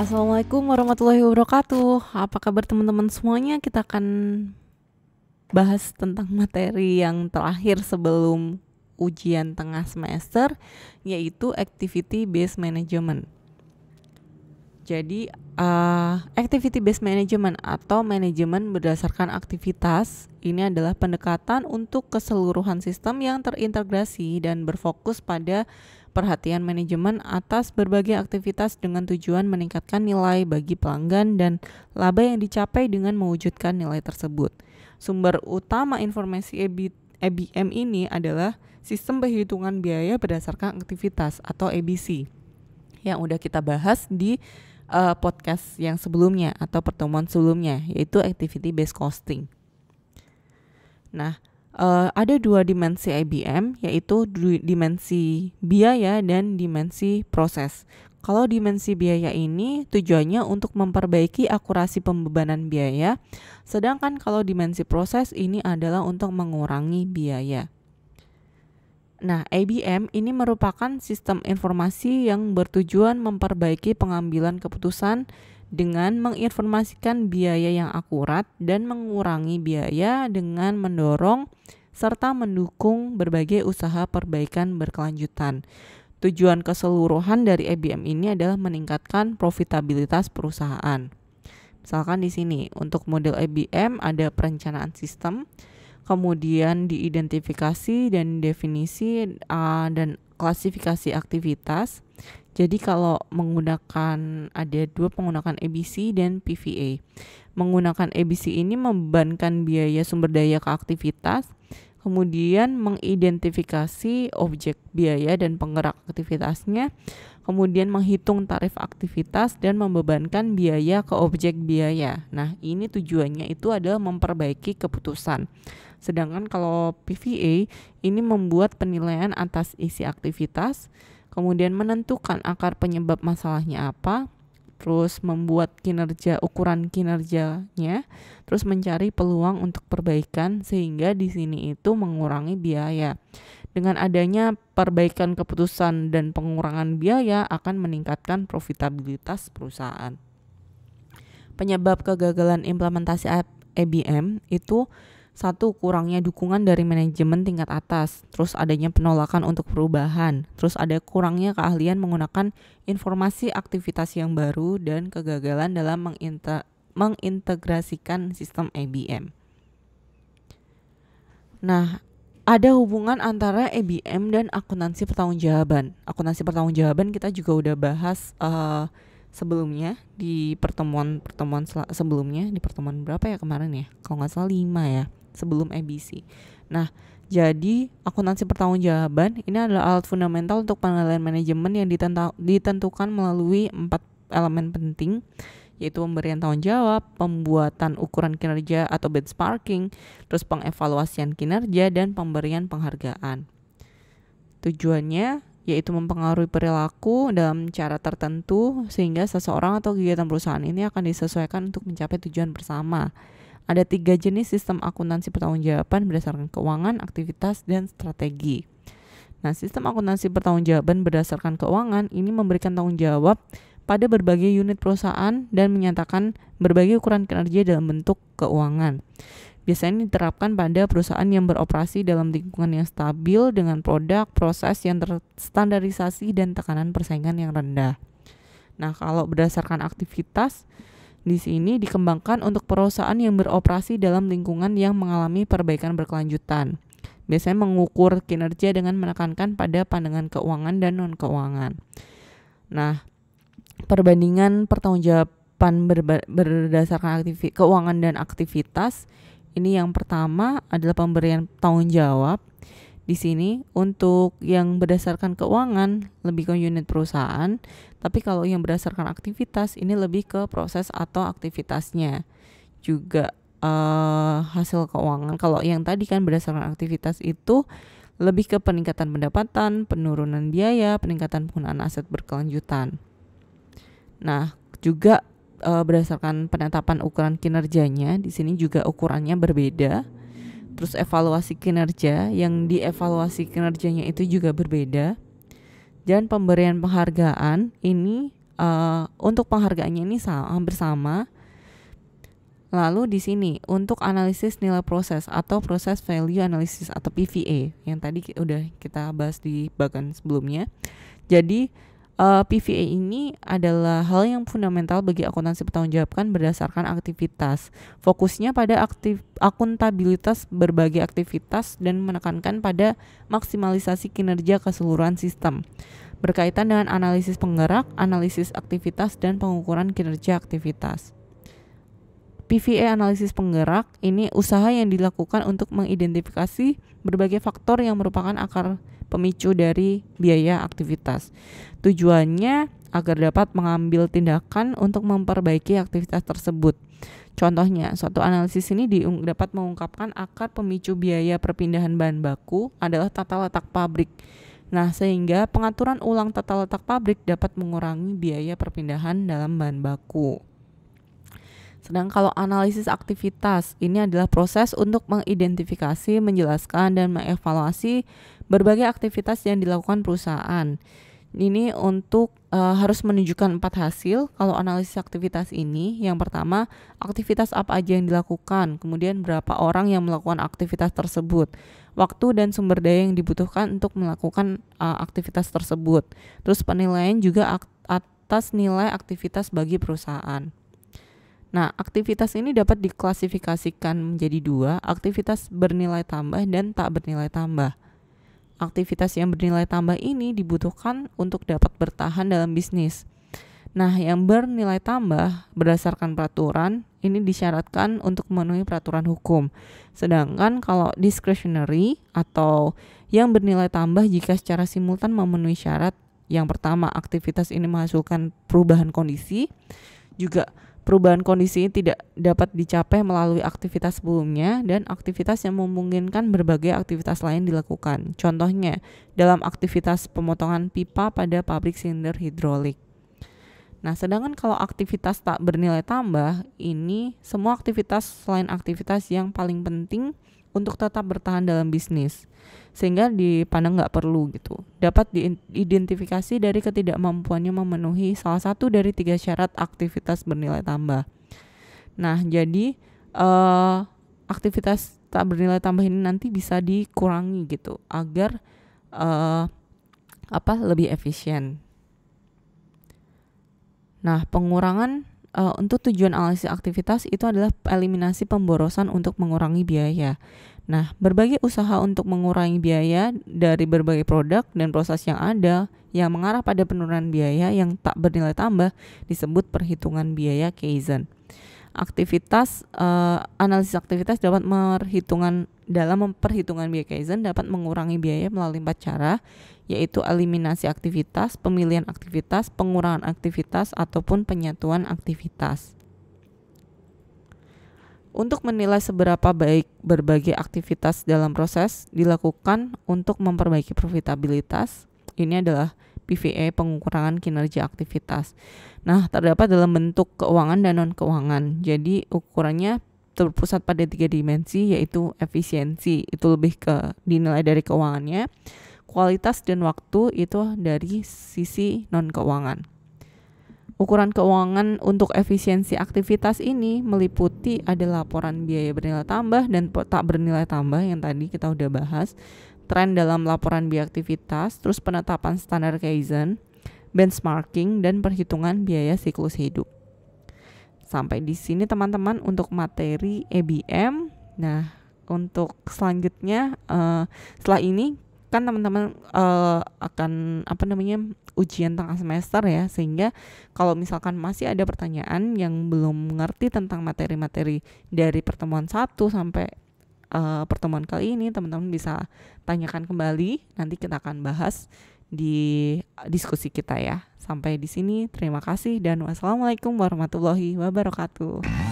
Assalamualaikum warahmatullahi wabarakatuh. Apa kabar teman-teman semuanya? Kita akan bahas tentang materi yang terakhir sebelum ujian tengah semester, yaitu Activity Based Management. Jadi Activity Based Management atau manajemen berdasarkan aktivitas ini adalah pendekatan untuk keseluruhan sistem yang terintegrasi dan berfokus pada perhatian manajemen atas berbagai aktivitas dengan tujuan meningkatkan nilai bagi pelanggan dan laba yang dicapai dengan mewujudkan nilai tersebut. Sumber utama informasi ABM ini adalah Sistem Perhitungan Biaya Berdasarkan Aktivitas atau ABC yang udah kita bahas di podcast yang sebelumnya atau pertemuan sebelumnya, yaitu Activity Based Costing. Nah, ada dua dimensi IBM, yaitu dimensi biaya dan dimensi proses. Kalau dimensi biaya ini tujuannya untuk memperbaiki akurasi pembebanan biaya, sedangkan kalau dimensi proses ini adalah untuk mengurangi biaya. Nah, IBM ini merupakan sistem informasi yang bertujuan memperbaiki pengambilan keputusan dengan menginformasikan biaya yang akurat dan mengurangi biaya dengan mendorong serta mendukung berbagai usaha perbaikan berkelanjutan. Tujuan keseluruhan dari IBM ini adalah meningkatkan profitabilitas perusahaan. Misalkan di sini untuk model IBM ada perencanaan sistem, kemudian diidentifikasi dan definisi dan klasifikasi aktivitas. Jadi kalau menggunakan ada dua penggunaan ABC dan PVA. Menggunakan ABC ini membebankan biaya sumber daya ke aktivitas, kemudian mengidentifikasi objek biaya dan penggerak aktivitasnya, kemudian menghitung tarif aktivitas dan membebankan biaya ke objek biaya. Nah, ini tujuannya itu adalah memperbaiki keputusan. Sedangkan kalau PVA ini membuat penilaian atas isi aktivitas, kemudian menentukan akar penyebab masalahnya apa, terus membuat ukuran kinerjanya, terus mencari peluang untuk perbaikan sehingga di sini itu mengurangi biaya. Dengan adanya perbaikan keputusan dan pengurangan biaya akan meningkatkan profitabilitas perusahaan. Penyebab kegagalan implementasi IBM itu satu, kurangnya dukungan dari manajemen tingkat atas, terus adanya penolakan untuk perubahan, terus ada kurangnya keahlian menggunakan informasi aktivitas yang baru, dan kegagalan dalam mengintegrasikan sistem IBM. Nah, ada hubungan antara IBM dan akuntansi pertanggungjawaban. Akuntansi pertanggungjawaban kita juga udah bahas sebelumnya di pertemuan sebelumnya, di pertemuan berapa ya kemarin ya? Kalau nggak salah 5 ya, sebelum ABC. Nah, jadi akuntansi pertanggungjawaban ini adalah alat fundamental untuk penilaian manajemen yang ditentukan melalui 4 elemen penting, yaitu pemberian tanggung jawab, pembuatan ukuran kinerja atau benchmarking, terus pengevaluasian kinerja, dan pemberian penghargaan. Tujuannya yaitu mempengaruhi perilaku dalam cara tertentu sehingga seseorang atau kegiatan perusahaan ini akan disesuaikan untuk mencapai tujuan bersama. Ada 3 jenis sistem akuntansi pertanggungjawaban berdasarkan keuangan, aktivitas, dan strategi. Nah, sistem akuntansi pertanggungjawaban berdasarkan keuangan ini memberikan tanggung jawab pada berbagai unit perusahaan dan menyatakan berbagai ukuran kinerja dalam bentuk keuangan. Biasanya diterapkan pada perusahaan yang beroperasi dalam lingkungan yang stabil dengan produk, proses yang terstandarisasi dan tekanan persaingan yang rendah. Nah, kalau berdasarkan aktivitas, di sini dikembangkan untuk perusahaan yang beroperasi dalam lingkungan yang mengalami perbaikan berkelanjutan. Biasanya mengukur kinerja dengan menekankan pada pandangan keuangan dan non-keuangan. Nah, perbandingan pertanggungjawaban berdasarkan keuangan dan aktivitas. Ini yang pertama adalah pemberian tanggung jawab. Di sini untuk yang berdasarkan keuangan lebih ke unit perusahaan, tapi kalau yang berdasarkan aktivitas ini lebih ke proses atau aktivitasnya. Juga hasil keuangan. Kalau yang tadi kan berdasarkan aktivitas itu lebih ke peningkatan pendapatan, penurunan biaya, peningkatan penggunaan aset berkelanjutan. Nah, juga berdasarkan penetapan ukuran kinerjanya, di sini juga ukurannya berbeda. Terus evaluasi kinerja, yang dievaluasi kinerjanya itu juga berbeda. Dan pemberian penghargaan ini untuk penghargaannya ini hampir sama. Lalu di sini untuk analisis nilai proses atau proses value analysis atau PVA yang tadi udah kita bahas di bagian sebelumnya. Jadi PVA ini adalah hal yang fundamental bagi akuntansi pertanggungjawabkan berdasarkan aktivitas. Fokusnya pada akuntabilitas berbagai aktivitas dan menekankan pada maksimalisasi kinerja keseluruhan sistem. Berkaitan dengan analisis penggerak, analisis aktivitas, dan pengukuran kinerja aktivitas. PVA analisis penggerak ini usaha yang dilakukan untuk mengidentifikasi berbagai faktor yang merupakan akar pemicu dari biaya aktivitas. Tujuannya agar dapat mengambil tindakan untuk memperbaiki aktivitas tersebut. Contohnya, suatu analisis ini dapat mengungkapkan akar pemicu biaya perpindahan bahan baku adalah tata letak pabrik. Nah, sehingga pengaturan ulang tata letak pabrik dapat mengurangi biaya perpindahan dalam bahan baku. Sedang kalau analisis aktivitas, ini adalah proses untuk mengidentifikasi, menjelaskan, dan mengevaluasi berbagai aktivitas yang dilakukan perusahaan. Ini untuk harus menunjukkan 4 hasil kalau analisis aktivitas ini. Yang pertama, aktivitas apa aja yang dilakukan, kemudian berapa orang yang melakukan aktivitas tersebut, waktu dan sumber daya yang dibutuhkan untuk melakukan aktivitas tersebut. Terus penilaian juga atas nilai aktivitas bagi perusahaan. Nah, aktivitas ini dapat diklasifikasikan menjadi 2, aktivitas bernilai tambah dan tak bernilai tambah. Aktivitas yang bernilai tambah ini dibutuhkan untuk dapat bertahan dalam bisnis. Nah, yang bernilai tambah berdasarkan peraturan ini disyaratkan untuk memenuhi peraturan hukum. Sedangkan kalau discretionary atau yang bernilai tambah jika secara simultan memenuhi syarat, yang pertama aktivitas ini menghasilkan perubahan kondisi, juga perubahan kondisi tidak dapat dicapai melalui aktivitas sebelumnya, dan aktivitas yang memungkinkan berbagai aktivitas lain dilakukan. Contohnya, dalam aktivitas pemotongan pipa pada pabrik silinder hidrolik. Nah, sedangkan kalau aktivitas tak bernilai tambah, ini semua aktivitas selain aktivitas yang paling penting untuk tetap bertahan dalam bisnis, sehingga dipandang nggak perlu gitu. Dapat diidentifikasi dari ketidakmampuannya memenuhi salah satu dari 3 syarat aktivitas bernilai tambah. Nah, jadi aktivitas tak bernilai tambah ini nanti bisa dikurangi gitu agar lebih efisien. Nah, pengurangan untuk tujuan analisis aktivitas itu adalah eliminasi pemborosan untuk mengurangi biaya. Nah, berbagai usaha untuk mengurangi biaya dari berbagai produk dan proses yang ada yang mengarah pada penurunan biaya yang tak bernilai tambah disebut perhitungan biaya Kaizen. Analisis aktivitas dalam perhitungan biaya Kaizen dapat mengurangi biaya melalui 4 cara, yaitu eliminasi aktivitas, pemilihan aktivitas, pengurangan aktivitas, ataupun penyatuan aktivitas. Untuk menilai seberapa baik berbagai aktivitas dalam proses dilakukan untuk memperbaiki profitabilitas, ini adalah PVA, pengukuran kinerja aktivitas. Nah, terdapat dalam bentuk keuangan dan non-keuangan. Jadi ukurannya terpusat pada 3 dimensi, yaitu efisiensi, itu lebih ke dinilai dari keuangannya, kualitas dan waktu itu dari sisi non-keuangan. Ukuran keuangan untuk efisiensi aktivitas ini meliputi ada laporan biaya bernilai tambah dan tak bernilai tambah yang tadi kita udah bahas, tren dalam laporan biaya aktivitas, terus penetapan standar Kaizen, benchmarking, dan perhitungan biaya siklus hidup. Sampai di sini teman-teman untuk materi EBM. Nah, untuk selanjutnya setelah ini kan teman-teman akan ujian tengah semester ya, sehingga kalau misalkan masih ada pertanyaan yang belum mengerti tentang materi-materi dari pertemuan 1 sampai pertemuan kali ini, teman-teman bisa tanyakan kembali, nanti kita akan bahas di diskusi kita ya. Sampai di sini, terima kasih dan wassalamualaikum warahmatullahi wabarakatuh.